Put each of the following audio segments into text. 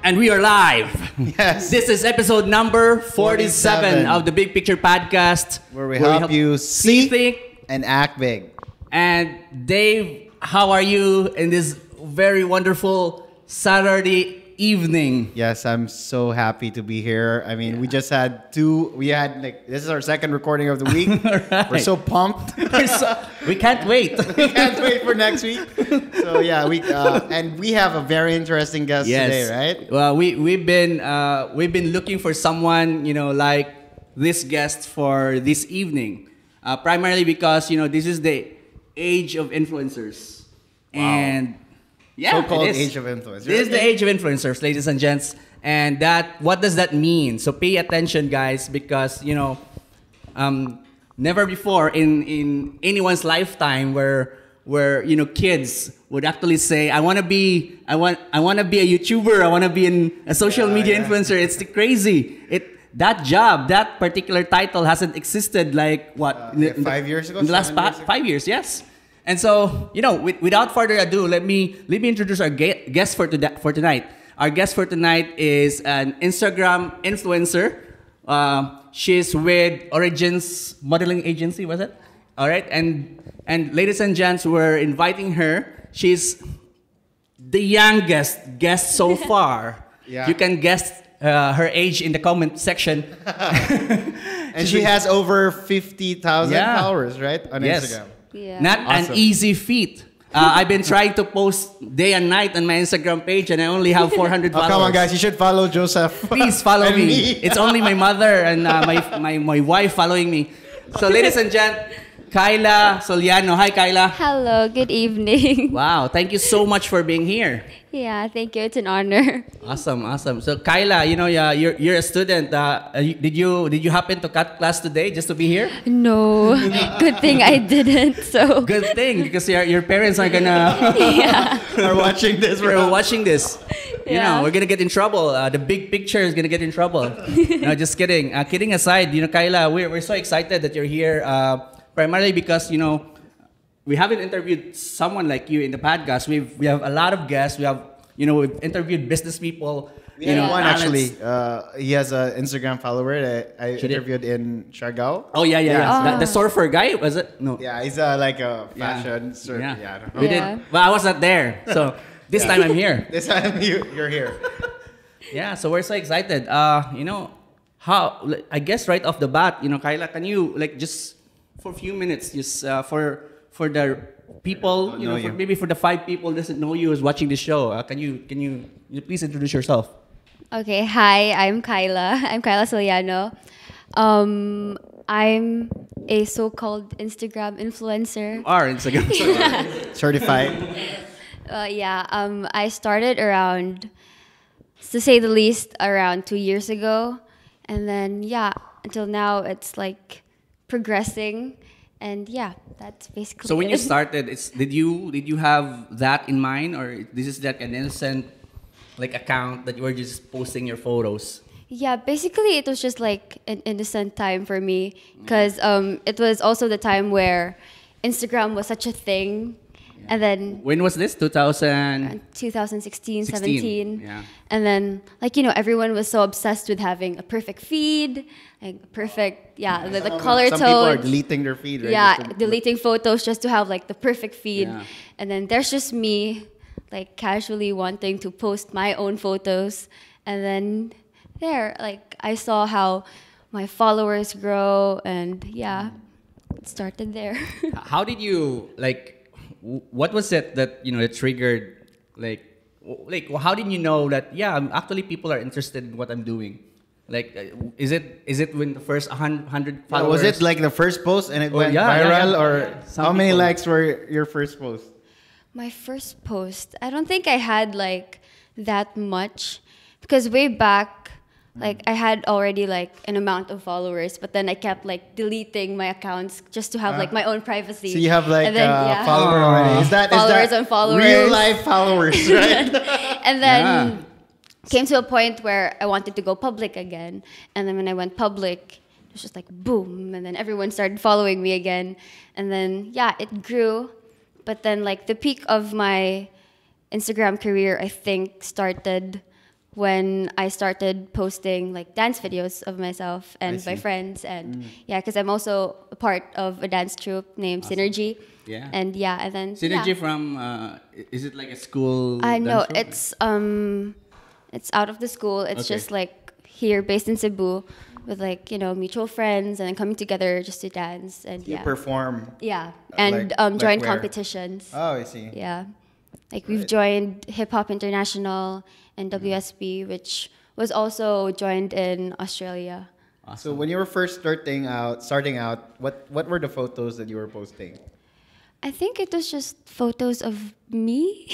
And we are live. Yes. This is episode number 47 of the Big Picture Podcast. Where we help you see, think, and act big. And Dave, how are you in this very wonderful Saturday evening? Yes, I'm so happy to be here. I mean, we just had this is our second recording of the week. Right. We're so pumped. We can't wait. We can't wait for next week. So yeah, we have a very interesting guest today, right? Well, we've been looking for someone, like this guest for this evening. Primarily because, this is the age of influencers. Wow. And yeah, so-called age of influencers. This is the age of influencers, ladies and gents. And what does that mean? So pay attention, guys, because, never before in anyone's lifetime where kids would actually say, I want to be a YouTuber, I want to be a social media influencer. It's crazy. That particular title hasn't existed like what 5 years ago. In the last 5 years, yes. And so, without further ado, let me introduce our guest for tonight. Our guest for tonight is an Instagram influencer. She's with Origins Modeling Agency, was it? All right, and ladies and gents, we're inviting her. She's the youngest guest so far. Yeah. You can guess her age in the comment section. And she has over 50,000 followers, right, on Instagram. Yeah. Not an easy feat. I've been trying to post day and night on my Instagram page, and I only have 400 followers. Come on, guys! You should follow Joseph. Please follow me. It's only my mother and my wife following me. So, ladies and gentlemen, Kyla Soliano. Hi, Kyla. Hello. Good evening. Wow! Thank you so much for being here. Yeah, thank you. It's an honor. Awesome. So, Kyla, you're a student. Did you happen to cut class today just to be here? No. Good thing I didn't. So. Good thing, because your parents are gonna are watching this. We're watching this. We're gonna get in trouble. The big picture is gonna get in trouble. No, just kidding. Kidding aside, Kyla, we're so excited that you're here. Primarily because we haven't interviewed someone like you in the podcast. We have a lot of guests. We've interviewed business people. One actually. He has an Instagram follower that I interviewed in Siargao. Oh yeah. The surfer guy, was it? No. Yeah, he's like a fashion surfer. Yeah, I don't know. We did, but I was not there. So this time I'm here. This time you're here. Yeah, so we're so excited. How I guess right off the bat, Kyla, can you just for a few minutes, just for the people, maybe for the 5 people who doesn't know you who's watching the show, can you please introduce yourself? Okay, hi, I'm Kyla. I'm Kyla Soliano. I'm a so-called Instagram influencer. Our Instagram certified. I started around, to say the least, around 2 years ago, and then until now it's like progressing, and that's basically. So when you started, did you have that in mind, or this is like an innocent account that you were just posting your photos? Yeah, basically it was just like an innocent time for me, because it was also the time where Instagram was such a thing. And then when was this? 2016, 17. Yeah. And then everyone was so obsessed with having a perfect feed, like perfect the color tone. Some people are deleting their feed, right? Yeah, deleting photos just to have the perfect feed. Yeah. And then there's just me casually wanting to post my own photos. And then I saw how my followers grow, and it started there. How did you what was it that it triggered how did you know that actually people are interested in what I'm doing? Is it when the first 100 followers? Was it the first post and it went viral, or how many likes were your first post? My first post, I don't think I had that much, because way back I had already an amount of followers, but then I kept deleting my accounts just to have my own privacy. So you have follower already. Is that on followers, real life followers, right? And then came to a point where I wanted to go public again, and then when I went public, it was just boom, and then everyone started following me again, and then it grew. But then the peak of my Instagram career, I think, started when I started posting like dance videos of myself and my see. friends, and yeah, because I'm also a part of a dance troupe named Synergy. Yeah. And yeah, and then Synergy yeah. from, is it like a school? I know dance troupe? it's out of the school. It's Okay. just like here, based in Cebu, with like mutual friends and then coming together just to dance and You yeah, perform. yeah, and like join where? competitions. Oh, I see. Yeah, like we've joined Hip Hop International and WSB, which was also joined in Australia. So when you were first starting out, what were the photos that you were posting? I think it was just photos of me.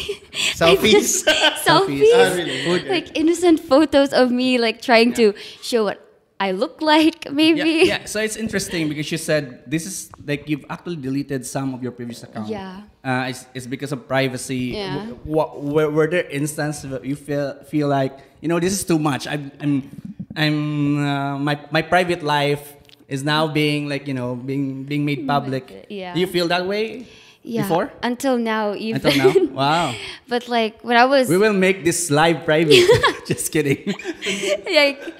Selfies? Selfies. Ah, really? Okay. Like innocent photos of me, like trying to show what I look like, maybe. Yeah, so it's interesting because you said this is like you've actually deleted some of your previous accounts. Yeah. It's because of privacy. Yeah. Were there instances where you feel like this is too much? My private life is now being like being made public. Yeah. Do you feel that way? Yeah. Before? Until now, even. Until now? Wow. But like when I was We will make this live private. Just kidding. like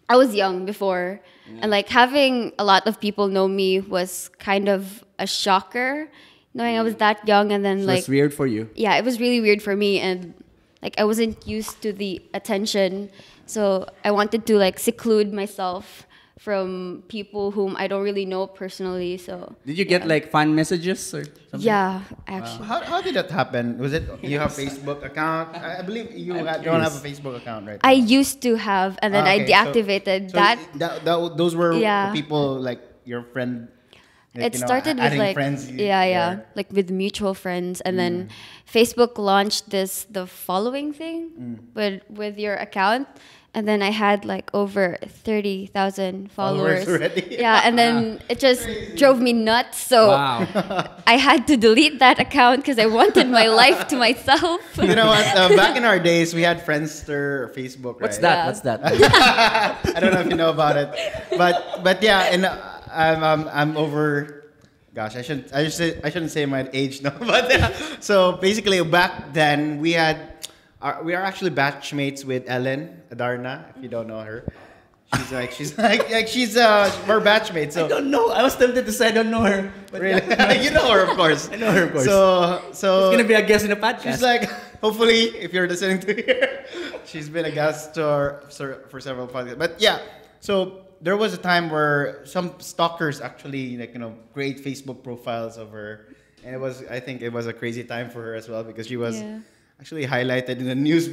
I was young before, and like having a lot of people know me was kind of a shocker, knowing I was that young, and then So like it's weird for you. yeah, it was really weird for me, and like I wasn't used to the attention, so I wanted to like seclude myself from people whom I don't really know personally. So Did you get like fan messages or something? yeah, actually. How did that happen? Was it you have Facebook account? I believe you don't have a Facebook account, right? I used to have, and then I Okay, deactivated so that. those were Yeah. the people like your friend. Like, It started with adding like friends. yeah, like with mutual friends, and then Facebook launched the following thing with your account, and then I had like over 30,000 followers. already. Yeah, and then it just drove me nuts. So Wow. Oh. I had to delete that account because I wanted my life to myself. You know what? Back in our days, we had Friendster or Facebook, right? What's that? Yeah. What's that? I don't know if you know about it, but yeah, and I'm over. Gosh, I shouldn't say my age now, but so basically back then we are actually batchmates with Ellen Adarna. If you don't know her, she's we're batchmates. So I don't know. I was tempted to say I don't know her. But really, you know her, of course. I know her, of course. So She's gonna be a guest in the podcast. she's like, hopefully, if you're listening to her, she's been a guest for several podcasts. But yeah, so there was a time where some stalkers actually create Facebook profiles of her, and I think it was a crazy time for her as well because she was Yeah. actually highlighted in the news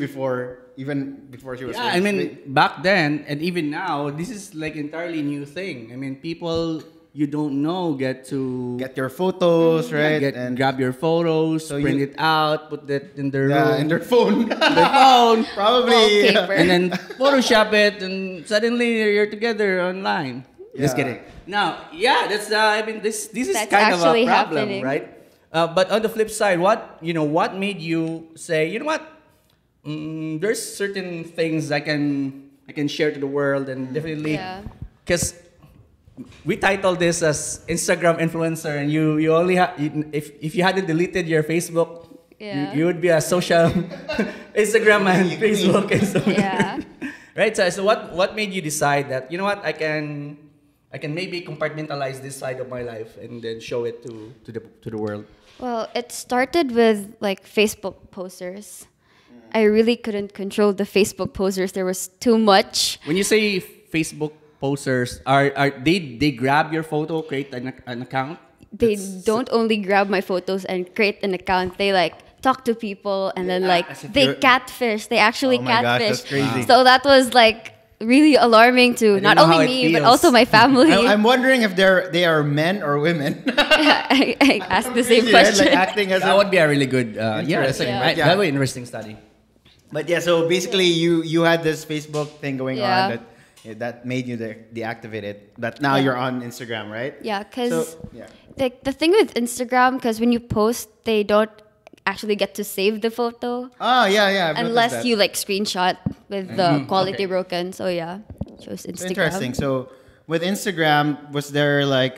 even before she was. Yeah, I mean, back then and even now, this is like entirely new thing. I mean, people you don't know get to get your photos, right? And grab your photos, So print you- it out, put it in their yeah, room, in their phone. their phone, Probably. Wallpaper. and then Photoshop it, and suddenly you're together online. Just Yeah. kidding. Now, yeah, that's I mean, this is That's kind of a actually problem, happening. right? But on the flip side, what made you say, what? There's certain things I can share to the world, and definitely Yeah. because we titled this as Instagram influencer, and you only if you hadn't deleted your Facebook, Yeah. you would be a social Instagram and Facebook and so Yeah. right. So what made you decide that I can maybe compartmentalize this side of my life and then show it to the world. Well, it started with like Facebook posters. I really couldn't control the Facebook posters. There was too much. When you say Facebook posters, are they grab your photo, create an account? They That's- don't only grab my photos and create an account. They like talk to people and then like as if they you're- catfish. They actually Oh my gosh, catfish. that's crazy. So that was like really alarming to didn't not know how only it me but feels. also my family. I'm wondering if they are men or women. I asked the same Crazy, right? question. Like acting as that a would be a really good that's Interesting, a- right? Yeah. that would be an interesting study. But yeah, so basically you had this Facebook thing going Yeah. on that made you deactivate it. But now Yeah. you're on Instagram, right? Yeah, because So, yeah. the thing with Instagram, because when you post, they don't actually get to save the photo Oh yeah, I've noticed unless that. you like screenshot with the quality okay. broken. So yeah, chose Instagram. Interesting. So with Instagram, was there like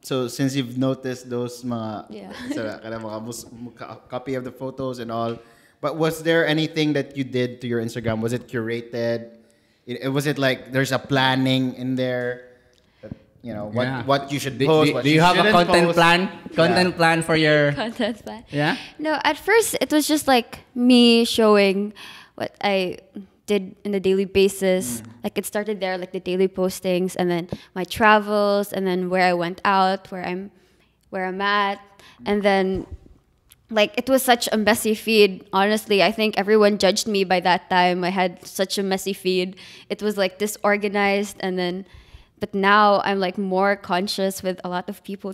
so since you've noticed those mga Yeah. mga copy of the photos and all, But was there anything that you did to your Instagram? Was it curated? Was it like there's a planning in there? That, you know what you should post. Do you have a content post? plan? Content plan for your Content plan. yeah? No, at first it was just like me showing what I did in the daily basis. Like it started there, like the daily postings, and then my travels, and then where I went out, where I'm at, and then like it was such a messy feed. Honestly, I think everyone judged me by that time. I had such a messy feed. It was like disorganized, and then but now I'm like more conscious with a lot of people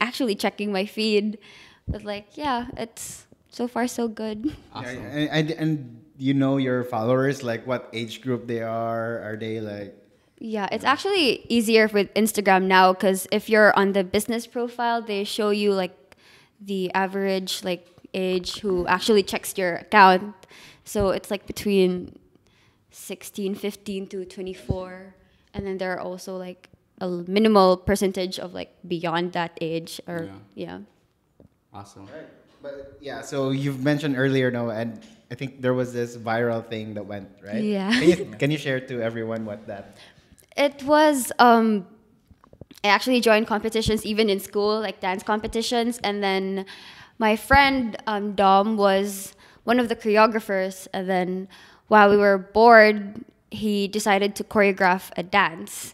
actually checking my feed. But like yeah, it's so far so good. Awesome. And you know your followers, like what age group they are? Are they like? Yeah, it's actually easier with Instagram now because if you're on the business profile, they show you like the average like age who actually checks your account. So it's like between 16, 15 to 24. And then there are also like a minimal percentage of like beyond that age or yeah. Awesome. Right. But yeah, so you've mentioned earlier, no, and I think there was this viral thing that went, right? Yeah. Can you share to everyone what that? It was I actually joined competitions even in school, like dance competitions, and then my friend Dom was one of the choreographers, and then while we were bored, he decided to choreograph a dance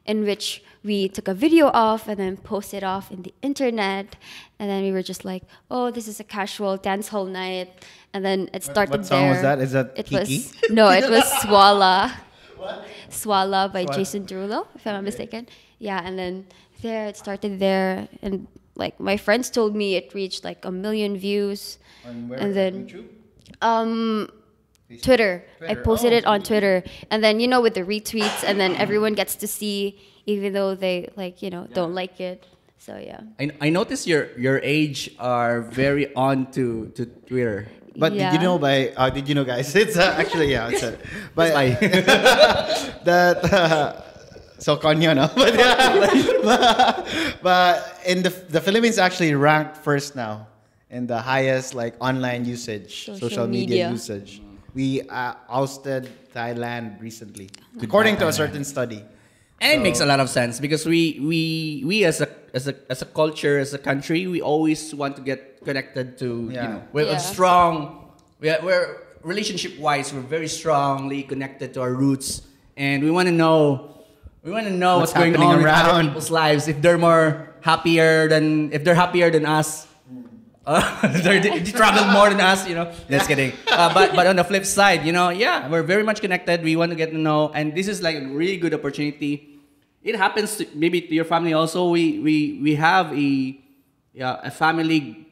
in which we took a video off and then posted off in the internet, and then we were just like, oh, this is a casual dance hall night, and then it started What song there. was that? Is that It Kiki? was no, it was Swala. What? Swala by Swala. Jason Derulo, if I'm not mistaken. Yeah, and then it started there, and like my friends told me it reached like 1 million views. On where? And then YouTube? Facebook? Twitter. I Twitter. posted Oh, it on Twitter, and then with the retweets, and then everyone gets to see, even though they like don't like it. So yeah. I notice your age are very on to Twitter. But Yeah. did you know did you know, guys? It's actually yeah. It's but Bye. that so konyo, no. But yeah, but in the Philippines actually ranked first now in the highest like online usage, social media media. usage. We ousted Thailand recently, according to a certain study. And it makes a lot of sense because we as a culture, as a country, we always want to get connected to we're Yeah. strong. We're relationship wise, we're very strongly connected to our roots, and we want to know what's going happening on with other around people's lives. If they're happier than us. They travel more than us, Just kidding. But on the flip side, we're very much connected. We want to get to know, and this is like a really good opportunity. It happens maybe to your family also. We have a family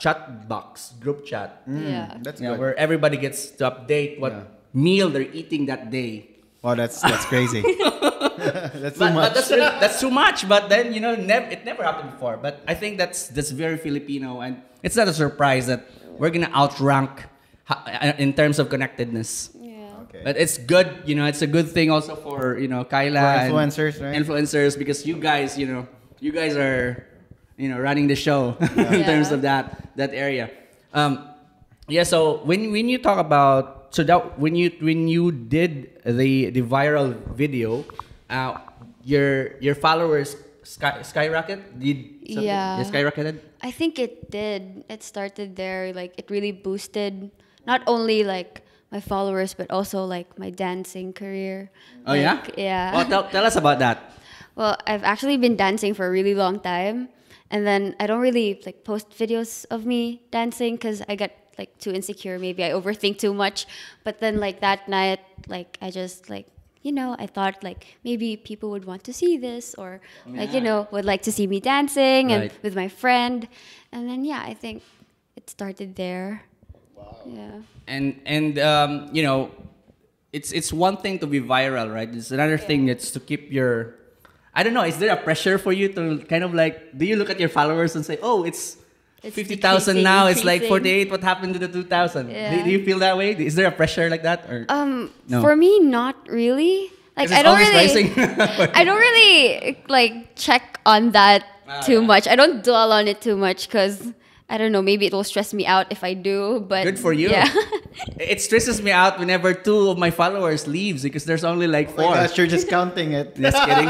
chat box, group chat. Yeah. That's good. Where everybody gets to update what meal they're eating that day. Oh, that's crazy. That's too But much. that's too much. But then it never happened before. But I think that's very Filipino, and it's not a surprise that we're gonna outrank in terms of connectedness. Yeah. Okay. But it's good. It's a good thing also for Kyla For influencers, and right? influencers, because you guys are running the show in Yeah. terms of that area. So when you talk about that when you did the viral video, your followers skyrocket? Yeah. It skyrocketed? I think it did. It started there. Like it really boosted not only like my followers but also like my dancing career. Oh yeah? Like, yeah. Oh, tell us about that. Well, I've actually been dancing for a really long time, and then I don't really like post videos of me dancing because I get like too insecure. Maybe I overthink too much. But then like that night, like I just like I thought like maybe people would want to see this, or like would like to see me dancing and Right. with my friend, and then I think it started there. Wow. Yeah. And it's one thing to be viral, right? It's another thing that's to keep your. I don't know. Is there a pressure for you to kind of like? Do you look at your followers and say, "Oh, it's 50,000 now. It's like decreasing. 48. What happened to the 2,000?" Yeah. Do you feel that way? Is there a pressure like that, or No. For me, not really. Like 'Cause I it's don't always really, rising? I don't really like check on that too much. I don't dwell on it too much because I don't know, maybe it will stress me out if I do, but Good for you. Yeah. It stresses me out whenever 2 of my followers leaves because there's only like 4. Oh my gosh, you're just counting it. Just kidding.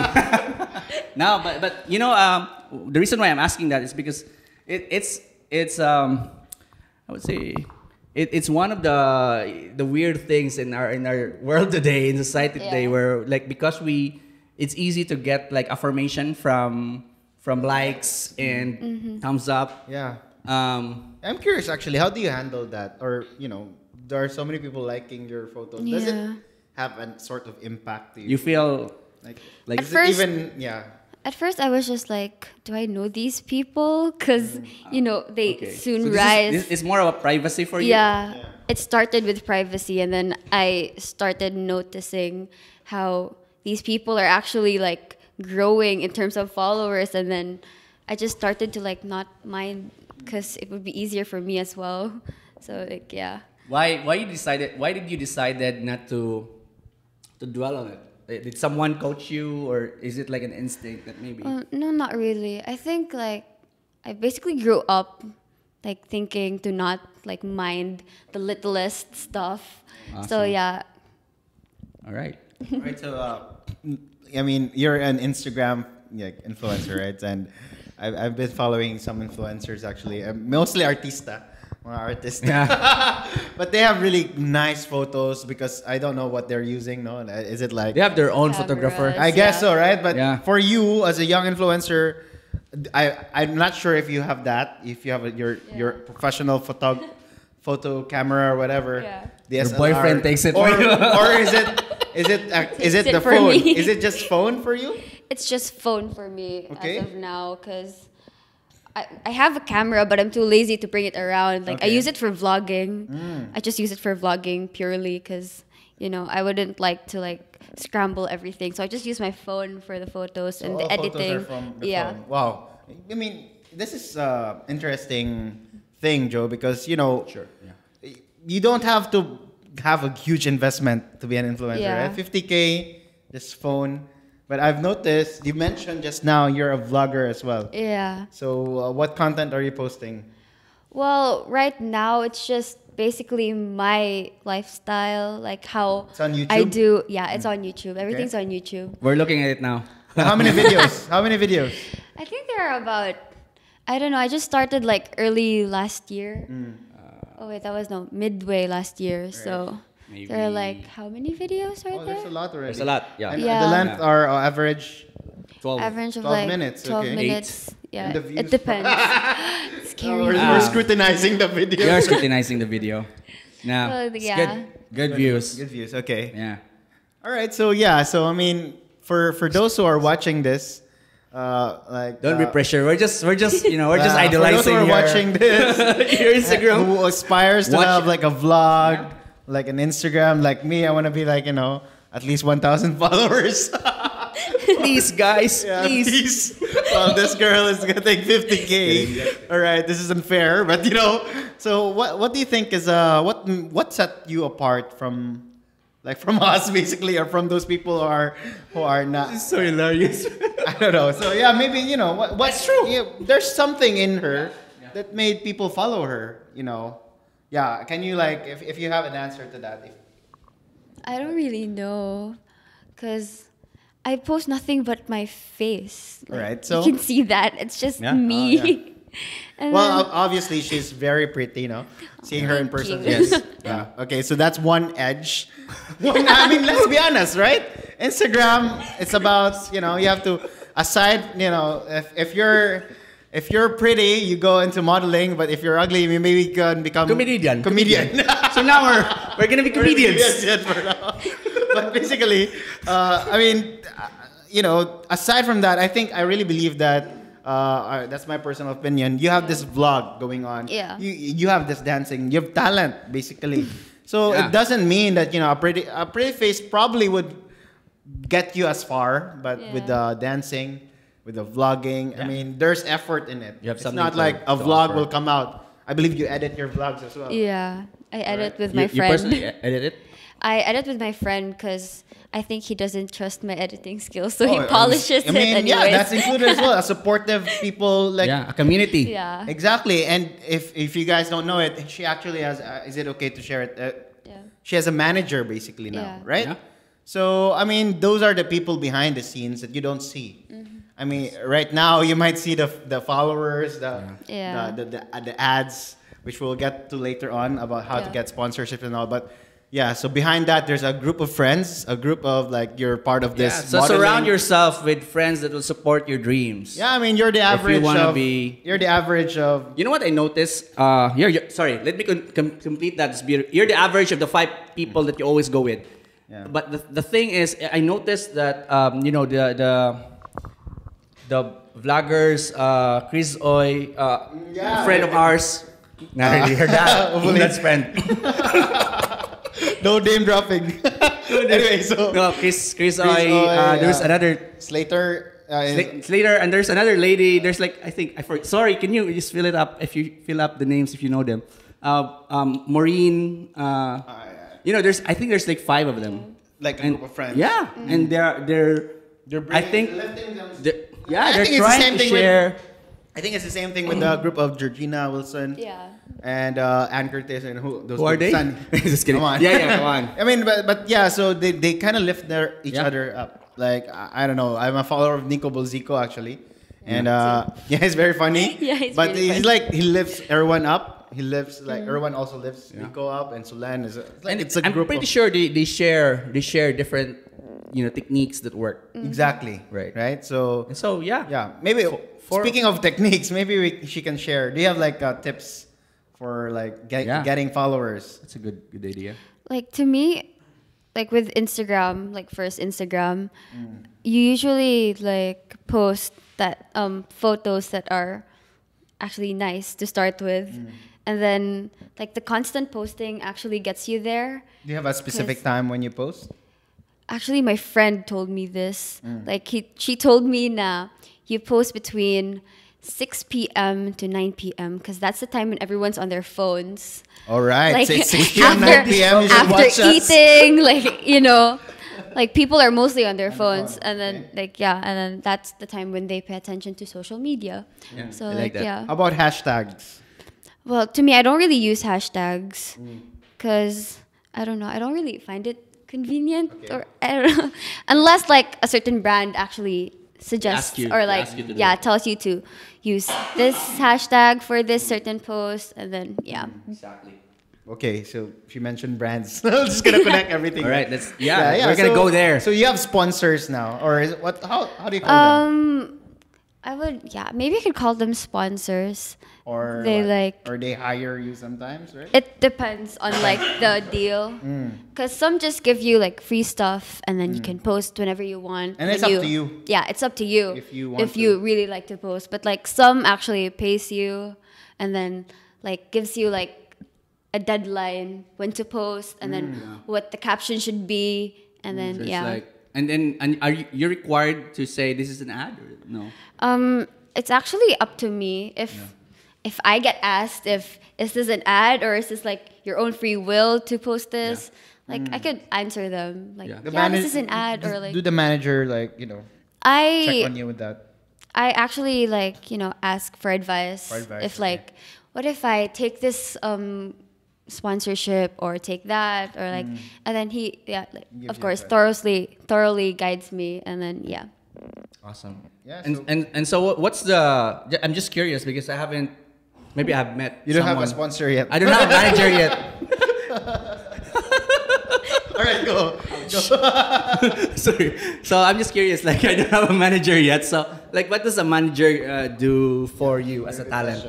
No, but you know, the reason why I'm asking that is because it's I would say it's one of the weird things in our world today, in society today, Yeah. where like because it's easy to get like affirmation from likes and thumbs up. Yeah. Um, I'm curious actually, how do you handle that? Or, there are so many people liking your photos. Does it Yeah. have a sort of impact to you? you feel like like At is first- it even At first, I was just like, do I know these people? Because, they okay. soon So rise. It's more of a privacy for you. Yeah, it started with privacy, and then I started noticing how these people are actually like growing in terms of followers, and then I just started to like not mind because it would be easier for me as well. So like yeah. Why did you decide not to dwell on it? Did someone coach you, or is it like an instinct that maybe? No, not really. I think like I basically grew up like thinking to not like mind the littlest stuff. So Awesome. yeah. All right. Right, so I mean, you're an Instagram influencer, right? And I've been following some influencers actually, mostly mga artists. Yeah. But they have really nice photos because I don't know what they're using. No, is it like? They have their own Cameras. photographer. I guess so, right? But Yeah. for you as a young influencer, I'm not sure if you have that. If you have your professional photo camera or whatever, Yeah. Your DSLR, boyfriend takes it or, for you. or is it it the for phone? me. Is it just phone for you? It's just phone for me Okay. as of now because I have a camera, but I'm too lazy to bring it around. Like I Okay. use it for vlogging. I just use it for vlogging purely because I wouldn't like to like scramble everything. So I just use my phone for the photos and So the all photos editing. are from the Yeah. phone. Wow. I mean, this is interesting thing, Joe, because Sure. Yeah. you don't have to have a huge investment to be an influencer, Yeah. right? 50K, just phone. But I've noticed you mentioned just now you're a vlogger as well. Yeah. So what content are you posting? Well, right now it's just basically my lifestyle, like how It's on I YouTube? do. Yeah, it's on YouTube. Everything's on YouTube. We're looking at it now. How many videos? How many videos? I think there are about, I don't know, I just started like early last year. Oh wait, that was midway last year. So Maybe- there are like, how many videos are Oh, there's a there? lot already. There's a lot. Yeah. And Yeah. the length are average. 12. Average of 12 like minutes, 12 okay. minutes. Yeah, And the views. it depends. It's scary. We're scrutinizing the video. You're scrutinizing the video. Now, Well, it's yeah. good views. Good views. Okay. Yeah. All right. So yeah. So I mean, for those who are watching this, Don't be pressured. We're just we're just idolizing For those who are your, watching this, your Instagram. who aspires to Watch- have like a vlog, like an Instagram, like me, I want to be like at least 1,000 followers. Please, guys, Yeah, please. Well, this girl is getting 50K. All right, this isn't fair, but So what do you think is what set you apart from us basically, or from those people who are not? It's so hilarious. I don't know. So yeah, maybe what's true. Yeah, there's something in her that made people follow her. Yeah. Can you if you have an answer to that? I don't really know, cause I post nothing but my face. Like, Right, so- you can see that it's just Yeah. me. Oh, yeah. And Well, then- obviously she's very pretty, Seeing her in Thank person. you. Yes. Yeah. Okay, so that's one edge. I mean, let's be honest, right? Instagram, it's about you have to if you're pretty, you go into modeling, but if you're ugly, you maybe can become Comedian. Comedian. So now we're gonna be comedians. Yes, for now. But basically, I mean, aside from that, I really believe that. That's my personal opinion. You have this vlog going on. Yeah. You have this dancing. You have talent, basically. So Yeah. it doesn't mean that a pretty face probably would get you as far, but with the dancing, with the vlogging, I mean, there's effort in it. You have it's something not to- like a to vlog offer. will come out. I believe you edit your vlogs as well. yeah, I edit with You my friend. personally edit it? I edit with my friend because I think he doesn't trust my editing skills, so he Oh, polishes I mean, it anyways. yeah, that's included as well. A supportive people like Yeah, a community. Yeah. exactly. And if you guys don't know it, she actually has. Is it okay to share it? Yeah. She has a manager basically now, Yeah. right? Yeah. So I mean, those are the people behind the scenes that you don't see. I mean, right now you might see the followers, Yeah. the ads, which we'll get to later on about how to Yeah. get sponsorship and all. But yeah, so behind that there's a group of friends, a group of like you're part of this. Yeah, so modeling. surround yourself with friends that will support your dreams. Yeah, I mean you're the average wanna of. be- You're the average of. You know what I noticed? Sorry, let me complete that. You're the average of the 5 people that you always go with. Yeah. But the thing is, I noticed that you know the vloggers, Chris Oy, Yeah. a friend of ours. Nah, her dad, Hopefully. that's friend. No name dropping. Anyway, so No, Chris Oy. Oy, There's another Slater. Slater, and there's another lady. There's like I think I forgot. Sorry, can you just fill it up if you fill up the names if you know them? Maureen. You know, I think there's like 5 of them. like a And group of friends. yeah, and they're I think lifting them. yeah, I they're think it's the trying same to thing with- share. I think it's the same thing with the group of Georgina Wilson. Yeah. And Ann Curtis and those Who are two- they? Sunny. Just kidding. Come on. Yeah, come on. I mean, but yeah, so they kind of lift each Yeah. other up. Like I don't know, I'm a follower of Nico Bolzico actually, and yeah, he's very funny. Yeah, he's but really he's funny. like he lifts everyone up. He lifts like everyone also lifts Nico up, and Solan is like And it's a I'm group. pretty of, sure they share different techniques that work. exactly Right. So And so yeah, maybe for- speaking of techniques, maybe she can share. Do you have like tips for like Yeah. getting followers? that's a good idea. Like to me, like with Instagram, like first Instagram, you usually like post that photos that are actually nice to start with. And then like the constant posting actually gets you there. Do you have a specific 'Cause- time when you post? Actually, my friend told me this. Like she told me na you post between 6 p.m. to 9 p.m. because that's the time when everyone's on their phones. All right, Like so it's 6 p.m. 9 p.m. You should after watch us. eating, like like people are mostly on their phones, and then and then that's the time when they pay attention to social media. Yeah, So I like that. yeah. How about hashtags? Well, to me, I don't really use hashtags because I don't know. I don't really find it convenient, or I don't know, unless like a certain brand actually suggests Ask you- or like ask you to do it. tells you to use this hashtag for this certain post, and then Exactly. Okay, so she mentioned brands. I'm just gonna connect everything. All right, we're gonna go there. So you have sponsors now, or is it, what? How do you call them? I would maybe I could call them sponsors. Or they what? Or they hire you sometimes, right? It depends on like the deal, because some just give you like free stuff, and then you can post whenever you want. And it's when up to you. Yeah, it's up to you If you want to. really like to post. But like some actually pays you, and then like gives you like a deadline when to post, and then what the caption should be, and then So it's like, and are you required to say this is an ad or no? It's actually up to me if I get asked if is this an ad or is this like your own free will to post this. Like I could answer them like this is an ad, or like do the manager like check I on you with that? actually like ask for advice. For advice, If okay. like what if I take this sponsorship or take that, or like and then he Gives of you course advice. thoroughly guides me, and then Awesome. Yeah, And so- and so what's the? I'm just curious because I haven't. Maybe I've met. You don't have a someone. sponsor yet. I don't have a manager yet. All right, go. Sorry. So I'm just curious. Like I don't have a manager yet. So like, what does a manager do for you as a talent?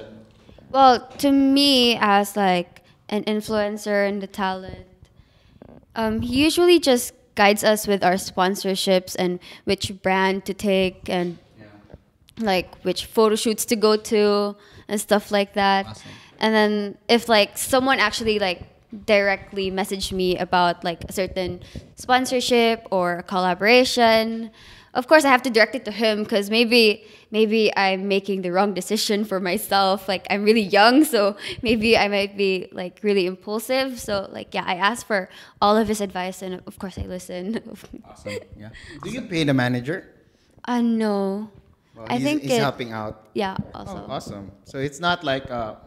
Well, to me, as like an influencer and the talent, he usually just guides us with our sponsorships and which brand to take, and like which photo shoots to go to and stuff like that. Awesome. And then if like someone actually like directly messaged me about like a certain sponsorship or a collaboration, of course, I have to direct it to him because maybe I'm making the wrong decision for myself. Like I'm really young, so maybe I might be like really impulsive. So like yeah, I asked for all of his advice, and of course I listen. Awesome. Yeah. Do you pay the manager? No, Well, I think he's helping out. Yeah, Oh, also. awesome. So it's not like a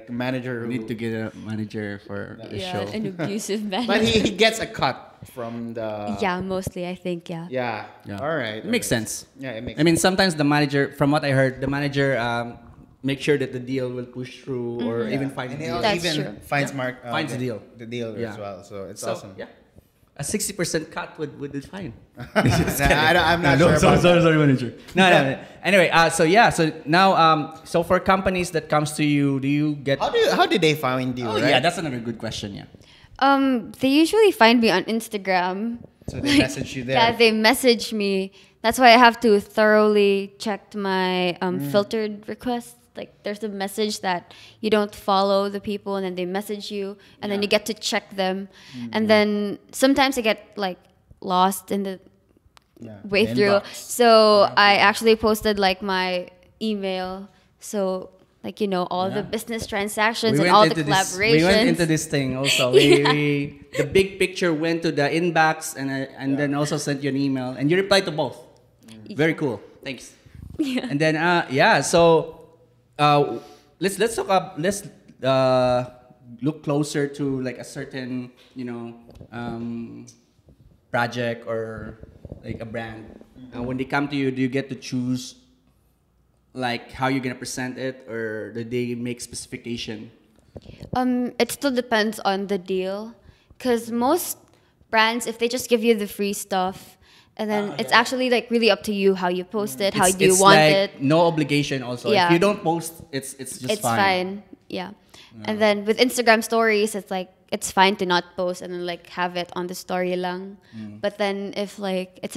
manager We who, need to get a manager for the Yeah, show. an abusive man. but he gets a cut from the. Yeah, mostly I think. Yeah. Yeah. Yeah. All right. It makes sense. Yeah, it makes. I mean, sometimes the manager, from what I heard, the manager make sure that the deal will push through or even find a And deal. he'll That's even true. finds Mark Finds the deal. The deal Yeah. as well. So it's So, awesome. yeah. A 60% cut would be fine. I'm not sure about sorry, manager. No. Anyway, so now, so for companies that comes to you, do you get? how did they find you? Oh right? yeah, that's another good question. Yeah. They usually find me on Instagram. So they message you there. Yeah, they message me. That's why I have to thoroughly check my filtered requests. Like there's a message that you don't follow the people, and then they message you, and then you get to check them, and then sometimes I get like lost in the way the through. inbox. So I actually posted like my email, so like all the business transactions and all the collaborations. We went into this thing also. The big picture went to the inbox and then also sent you an email, and you replied to both. Very cool. Thanks. Yeah. And then so let's talk up. Let's look closer to like a certain project or like a brand. When they come to you, do you get to choose like how you're gonna present it, or do they make specification? It still depends on the deal, because most brands, if they just give you the free stuff, and then it's actually like really up to you how you post it, how do you want like it. no obligation. Also, Yeah. if you don't post, it's just It's fine. fine. Yeah. And then with Instagram stories, it's like it's fine to not post and then like have it on the story lang. But then if like it's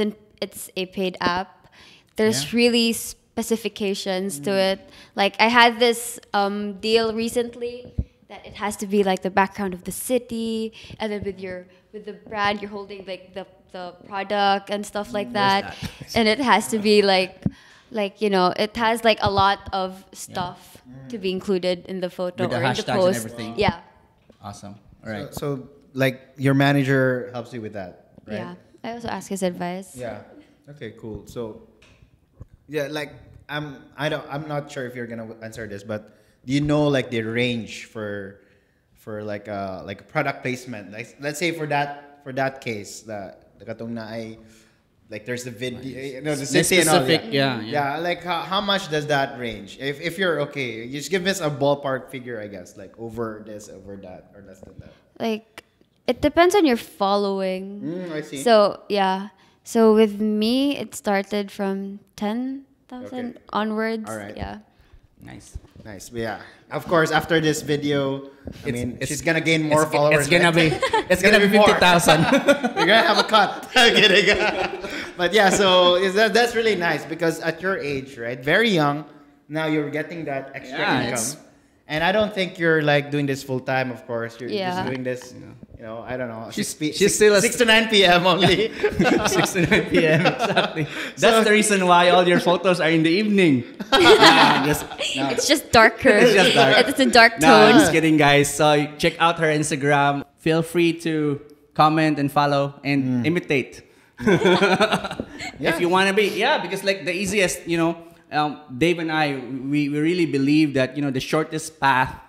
a paid app, there's Yeah. really specifications to it. Like I had this deal recently that it has to be like the background of the city, and then with the brand you're holding like the product and stuff like that. And it has to be like it has like a lot of stuff to be included in the photo With the or in the hashtags and post. everything. Yeah. Awesome. All right. So like your manager helps you with that, right? Yeah. I also ask his advice. Yeah. Okay. Cool. So, yeah, like I'm not sure if you're gonna answer this, but do you know like the range for like a product placement? Like let's say for that case, the katong na ay like there's the video, the city and all that. Specific, yeah. Yeah, like how much does that range? If you're okay, just give us a ballpark figure, I guess, like over this, over that, or less than that. Like it depends on your following. I see. So yeah. So with me it started from 10,000 Okay. onwards. All right. Yeah. Nice. Nice. But yeah. Of course, after this video, It's- she's gonna gain more followers. It's gonna right? be it's gonna be more. 50,000. You're gonna have a cut. I'm kidding. But yeah, so that's really nice because at your age, right, very young, now you're getting that extra Yeah, income. it's- And I don't think you're like doing this full time. Of course, you're Yeah. just doing this. I don't know. She's 6 still a 6 to 9 p.m. only. 6 to 9 p.m. Exactly. That's the reason why all your photos are in the evening. Nah, no. It's just darker. It's just dark. It's a dark No, I'm tone. just kidding, guys. So check out her Instagram. Feel free to comment and follow and imitate. If you want to be, because like the easiest, Dave and I, we really believe that, the shortest path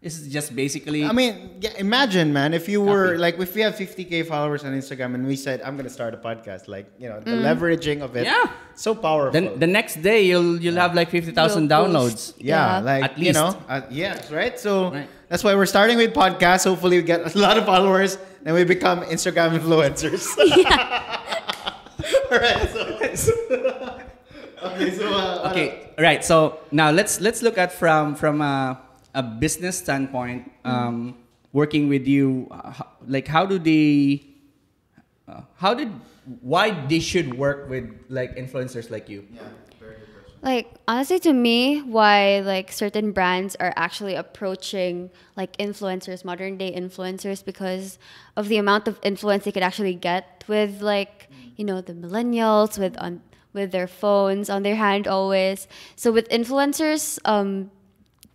is just basically. I mean, yeah, imagine, man, if you were like, if we have 50K followers on Instagram and we said, I'm gonna start a podcast, like, the leveraging of it, Yeah. so powerful. then the next day you'll have like 50,000 You'll downloads. post. Yeah, Yeah. like At least. yes, right. So Right. that's why we're starting with podcasts. Hopefully, we get a lot of followers, and we become Instagram influencers. All right. So okay. So Okay, right. So now let's look at from a business standpoint, working with you. Like, why they should work with like influencers like you? Yeah, very good question. Like honestly, to me, why like certain brands are actually approaching like influencers, modern day influencers, because of the amount of influence they could actually get with like the millennials with their phones on their hand always. So with influencers,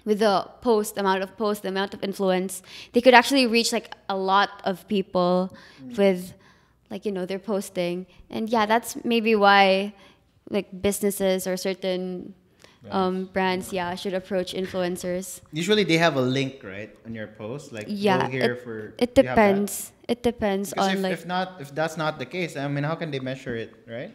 with the amount of influence, they could actually reach like a lot of people with like their posting. And yeah, that's maybe why like businesses or certain brands should approach influencers. Usually they have a link, right, on your post, like Yeah, go here for. it you have that? depends. It depends Because on like if that's not the case, I mean, how can they measure it, right?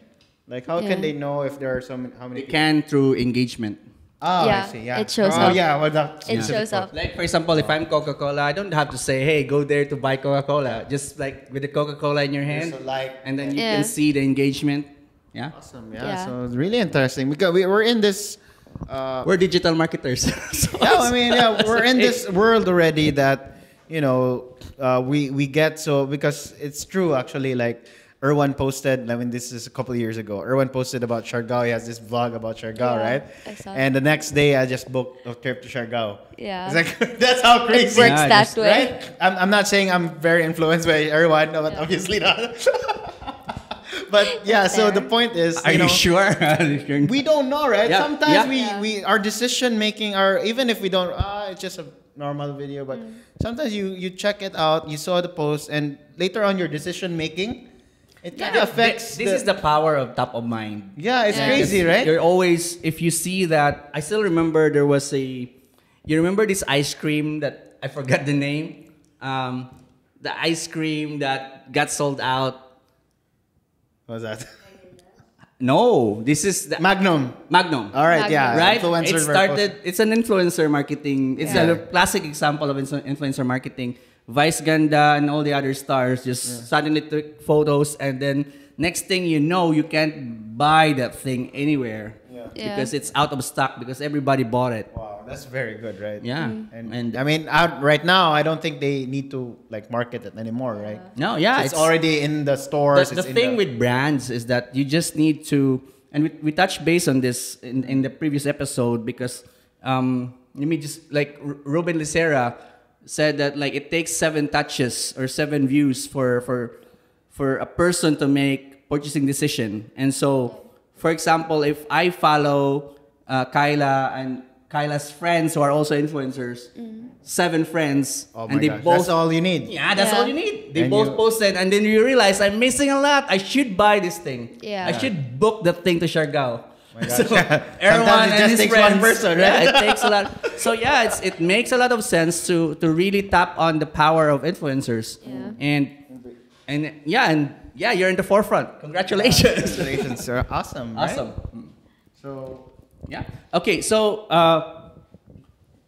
Like, how Yeah. can they know if there are how many? You can through engagement. Oh, Yeah, I see. Yeah, it shows oh, up. yeah, well, that It specific shows post. up. Like for example, if I'm Coca-Cola, I don't have to say, "Hey, go there to buy Coca-Cola." Just like with the Coca-Cola in your hand, Just a like. and then you Yeah. can see the engagement. Yeah, Awesome. Yeah. Yeah. So it's really interesting because we're in this. we're digital marketers. So Yeah, I mean, yeah, we're in this world already that we get so because it's true actually. Like Erwan posted, I mean, this is a couple of years ago. Erwan posted about Siargao. He has this vlog about Siargao, Yeah, right? I saw And the next day, I just booked a trip to Siargao. Yeah. It's like that's how it crazy. works Yeah, that just- way. Right? I'm not saying I'm very influenced by Erwan, no, but obviously not. But yeah, so the point is, are you sure? we don't know, right? Yeah, Sometimes yeah. we our decision making are even if we don't it's just a normal video, but sometimes you check it out, you saw the post, and later on your decision making, it kind of affects. This is the power of top of mind. yeah, it's Yeah. crazy, right? You're always, if you see that, I still remember there was you remember this ice cream that I forgot the name, the ice cream that got sold out. What was that? No, this is the Magnum. Magnum. All right, yeah, Right? influencer It started, it's an influencer marketing. It's Yeah. a classic example of influencer marketing. Vice Ganda and all the other stars just suddenly took photos, and then next thing you know, you can't buy that thing anywhere Yeah. because it's out of stock because everybody bought it. Wow, that's very good, right? Yeah. And I mean, right now, I don't think they need to like market it anymore, right? No, yeah. It's already in the stores. The it's in thing with brands is that you just need to, and we touched base on this in the previous episode because let me just like Ruben Licera said that like it takes 7 touches or 7 views for a person to make purchasing decision. And so, for example, if I follow Kyla and Kyla's friends who are also influencers, 7 friends, Oh my and they gosh, both that's all you need. yeah, that's Yeah. all you need. They And both you- posted, and then you realize I'm missing a lot. I should buy this thing. Yeah. I should book that thing to Siargao. My gosh. So Sometimes everyone it and just his takes friends, one person, right? Yeah, it takes a lot. So yeah, it makes a lot of sense to really tap on the power of influencers. Yeah. And yeah, you're in the forefront. Congratulations. Congratulations, sir. Awesome. Right? Awesome. So Yeah. Okay. So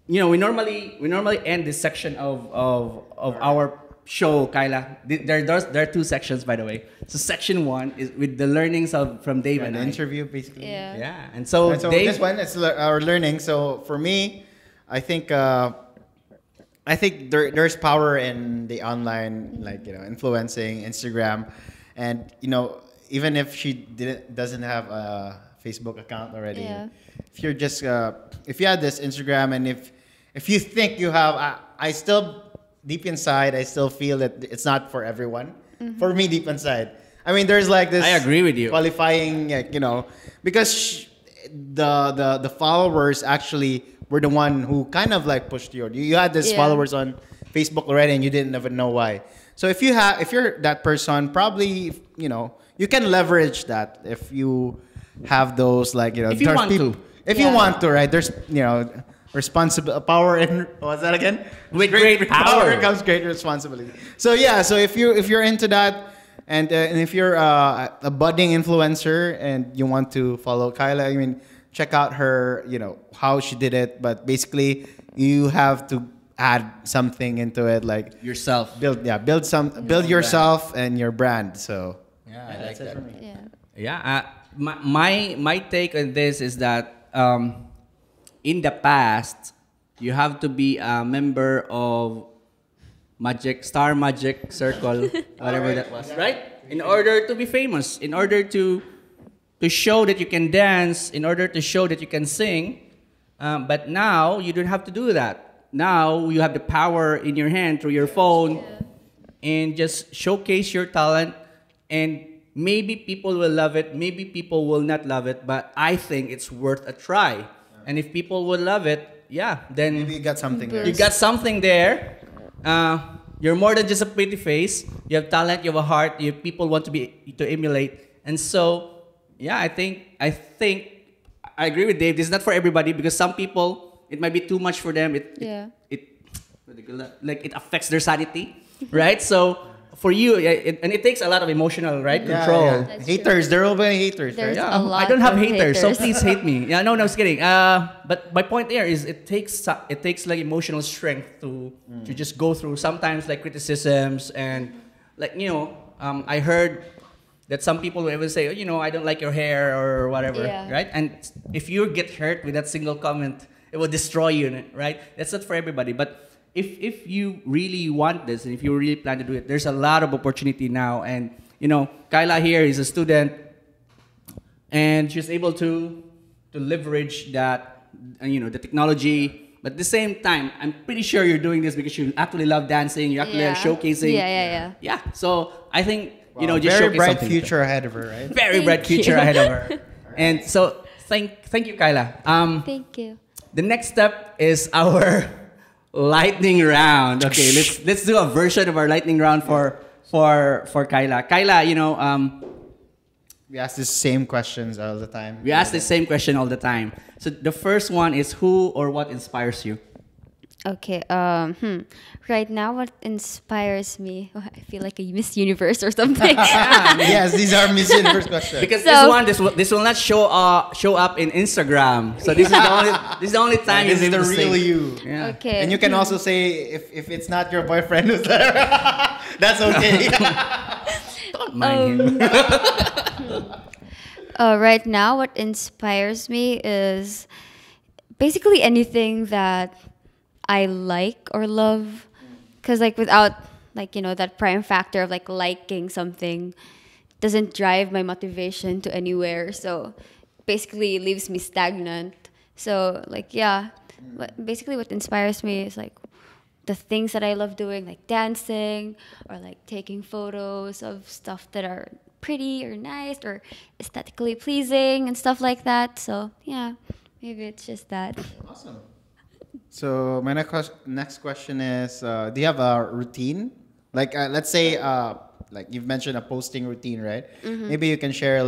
we normally end this section of our show, Kyla. There are 2 sections, by the way. So section 1 is with the learnings from Dave yeah, and the I. interview basically. Yeah. Yeah. And so, And so Dave, this one is our learning. So for me, I think there's power in the online, like influencing Instagram, and even if she doesn't have a Facebook account already, Yeah. if you're just if you have this Instagram, and if you think you have, I still deep inside I still feel that it's not for everyone. For me, deep inside, I mean, there's like this. I agree with you. Qualifying, because the followers actually were the one who kind of like pushed you. You had these Yeah. followers on Facebook already, and you didn't even know why. So if you're that person, probably you can leverage that if you have those If you there's want to. If you Yeah. want to, right? There's responsible power and what's that again? With great power. comes great responsibility. So yeah, so if you're into that, and if you're a budding influencer and you want to follow Kyla, I mean, check out her, how she did it. But basically, you have to add something into it, like yourself. build yourself and your brand. So Yeah, I like that. Yeah. Yeah. My take on this is that in the past, you have to be a member of Star Magic Circle, whatever that was, right? In order to be famous, in order to to show that you can dance, in order to show that you can sing. But now you don't have to do that. Now you have the power in your hand through your phone, and just showcase your talent. And maybe people will love it, maybe people will not love it, but I think it's worth a try. And if people will love it, yeah, then Maybe you got something there. you got something there. You're more than just a pretty face. You have talent. You have a heart. People want to emulate. And so, yeah, I think I agree with Dave. This is not for everybody, because some people, it might be too much for them. It affects their sanity, right? So for you, it takes a lot of emotional, right, control. Yeah. Haters, there will be haters, There's right? a lot I don't have of haters, so haters. please hate me. Yeah, no, I was kidding. But my point there is it takes like emotional strength to just go through sometimes like criticisms, and like I heard that some people will even say, I don't like your hair or whatever, Yeah. right? And if you get hurt with that single comment, it will destroy you, right? That's not for everybody. But if you really want this and if you really plan to do it, there's a lot of opportunity now. And Kyla here is a student, and she's able to leverage that, the technology. But at the same time, I'm pretty sure you're doing this because you actually love dancing. You actually are showcasing. Yeah. So I think just very showcase bright something. future ahead of her, right? Very bright Thank future you. ahead of her. And so thank you, Kyla. Thank you. The next step is our lightning round. Okay, let's do a version of our lightning round for Kyla. Kyla, We ask the same questions all the time. we ask the same question all the time. So the first one is, who or what inspires you? Okay. Right now, what inspires me? Oh, I feel like a Miss Universe or something. Yes, these are Miss Universe questions. Because So- this will not show up in Instagram. So this is the only time This is you'll the be able to real say- you. Yeah. Okay. And you can also say if it's not your boyfriend who's there, that's okay. Don't mind him. Right now, what inspires me is basically anything that I like or love. Because without that prime factor of liking something, doesn't drive my motivation to anywhere. So basically, it leaves me stagnant. So basically what inspires me is the things that I love doing, like dancing or taking photos of stuff that are pretty or nice or aesthetically pleasing and stuff like that. So yeah, maybe it's just that. Awesome. So my next question is, do you have a routine? Let's say, you've mentioned a posting routine, right? Mm-hmm. Maybe you can share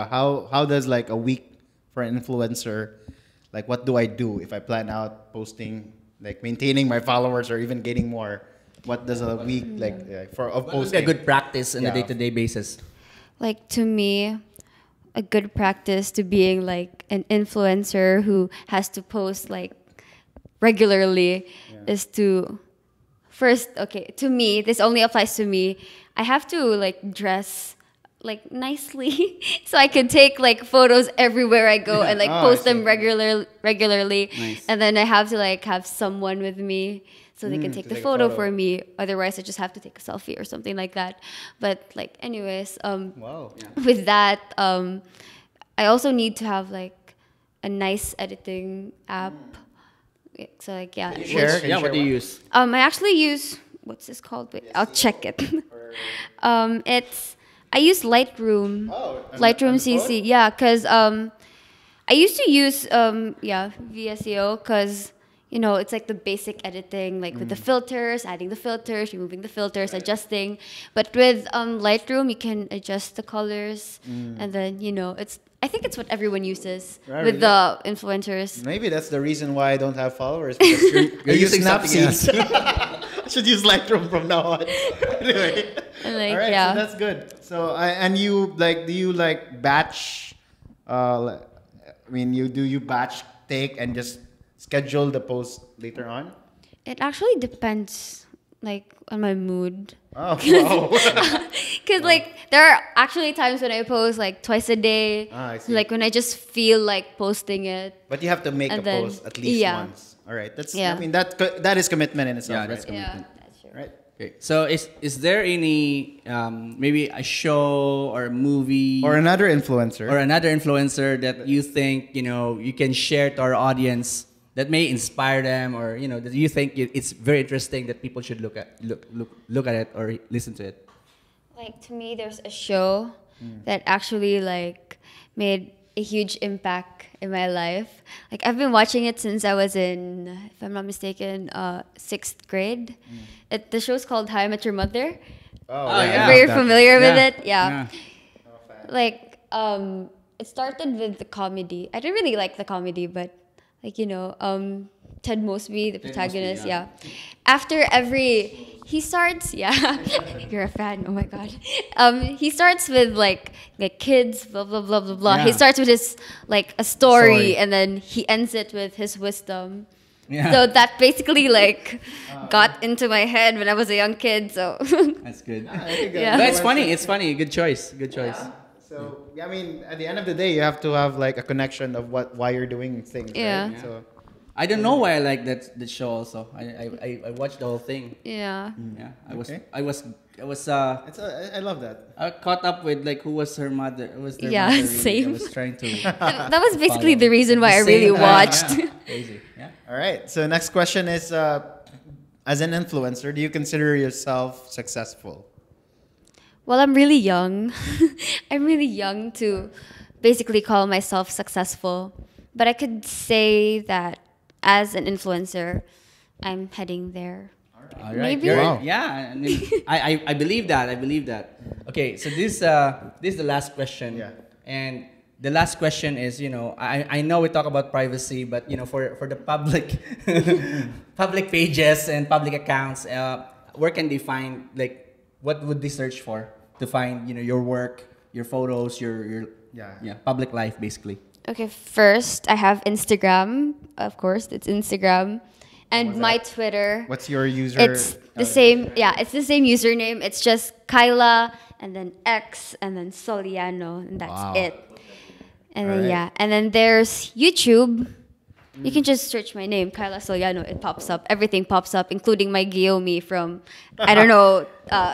how does a week for an influencer, what do I do if I plan out posting, maintaining my followers or even getting more? What does a week of What would be posting? a good practice on a Yeah. day-to-day basis? To me, a good practice to being an influencer who has to post regularly is to first, okay, to me, this only applies to me. I have to dress nicely so I can take photos everywhere I go and Oh, I post see. them regularly. Nice. And then I have to have someone with me so they can take to the take a photo photo. for me. Otherwise, I just have to take a selfie or something like that. But anyways, Wow. with that, I also need to have a nice editing app. So yeah. Can you share? Can Yeah, you what share do you use? I actually use, what's this called? Wait, I'll check it. I use Lightroom. Oh, on Lightroom the phone? CC. Yeah, because I used to use VSEO because it's the basic editing, with the filters, adding the filters, removing the filters, adjusting. But with Lightroom, you can adjust the colors, and then I think it's what everyone uses Right, with the influencers. Maybe that's the reason why I don't have followers, because you're using something Snapseed. I should use Lightroom from now on. Anyway. And All right, so that's good. So, and you do you batch? You batch take and just schedule the post later on? It actually depends, on my mood. Oh, wow. Because there are actually times when I post twice a day. I see. When I just feel like posting it. But you have to make And a then- post at least yeah. once. All right, that's. Yeah. that is commitment in itself. Yeah, right? that's commitment. Yeah, that's true. Right. Okay. So is there any maybe a show or a movie Or another influencer. or another influencer that you think you can share to our audience that may inspire them, or that you think it's very interesting that people should look at it or listen to it? Like to me, there's a show that actually like made a huge impact in my life. Like I've been watching it since I was in, if I'm not mistaken, 6th grade. The show's called How I Met Your Mother. Oh, yeah. Very familiar with it. Yeah. Like it started with the comedy. I didn't really like the comedy, but like Ted Mosby, the protagonist, Mosby, yeah. After he starts, you're a fan. Oh my god. He starts with like kids, blah blah blah blah blah. Yeah. He starts with his like a story, Story. and then he ends it with his wisdom. Yeah. So that basically like got into my head when I was a young kid. So That's good. Yeah. But it's funny. It's funny. Good choice. Good choice. So I mean, at the end of the day, you have to have like a connection of why you're doing things. Yeah. Right? So I don't know why I like that show. Also, I watched the whole thing. yeah. Yeah, Okay. I was I love that. I caught up with like who was her mother. Who was their Yeah, mother, really. same. I was trying to. That was basically follow. the reason why I Same really time, watched. Yeah. Crazy. Yeah. All right. So next question is, as an influencer, do you consider yourself successful? Well, I'm really young. I'm really young to basically call myself successful. But I could say that as an influencer, I'm heading there. All right. Maybe. Wow. Yeah. I mean, I believe that. I believe that. Okay. So this is the last question. Yeah. And the last question is, I know we talk about privacy, but for the public public pages and public accounts, where can they find, like, what would they search for to find your work, your photos, your public life, basically? Okay, first I have Instagram. Of course, it's Instagram. And my Twitter. What's your user? It's the same. Yeah, it's the same username. It's just Kyla and then X and then Soliano, and that's Wow. it. And then Alright. and then there's YouTube. You can just search my name, Kyla Soliano. It pops up. Everything pops up, including my Guillaume from, I don't know,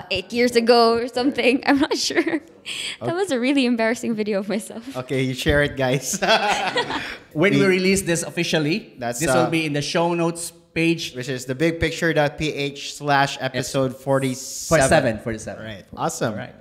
8 years ago or something. I'm not sure. That was a really embarrassing video of myself. Okay, you share it, guys. When we release this officially, That's, this will be in the show notes page. Which is thebigpicture.ph/episode 47. 47. All right. Awesome. All right.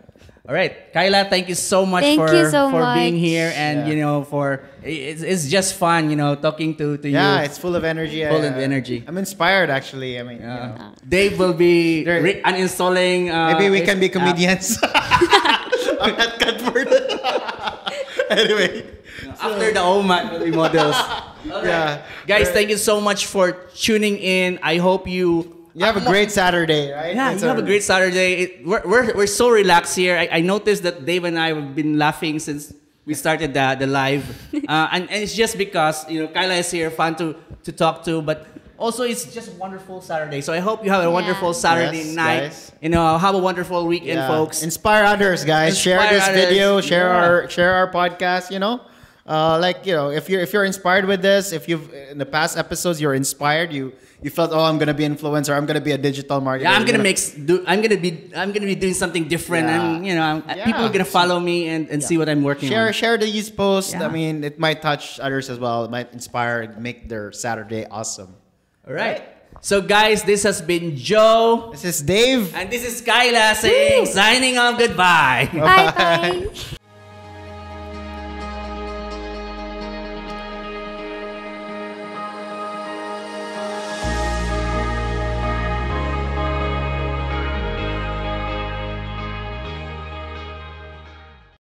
All right, Kyla, thank you so much Thank for you so being much. here, and Yeah. for it's just fun, talking to Yeah, you. it's full of energy. Full of energy. I'm inspired, actually. I mean, you know. Dave will be There- uninstalling. Maybe we can be his app. comedians. I'm not cut for it. Anyway. After the OMAT will be models. Yeah. Guys, thank you so much for tuning in. I hope you have a great Saturday, right? Yeah, It's you have a great Saturday. We're so relaxed here. I noticed that Dave and I have been laughing since we started the live, and it's just because Kyla is here, fun to talk to, but also it's just a wonderful Saturday. So I hope you have a wonderful Saturday Yes, night. guys. Have a wonderful weekend, Yeah. folks. Inspire others, guys. Share Inspire this others. video. Yeah. Share our podcast. If you're inspired with this, if you've in the past episodes you're inspired, you felt, I'm gonna be an influencer, I'm gonna be a digital marketer. Yeah, I'm gonna be doing something different, Yeah. and people are gonna follow me and see what I'm working on. share these posts. Yeah. I mean, it might touch others as well. It might inspire, make their Saturday awesome. All right. So guys, this has been Joe, This is Dave. and this is Kyla saying signing off. Goodbye. Bye bye.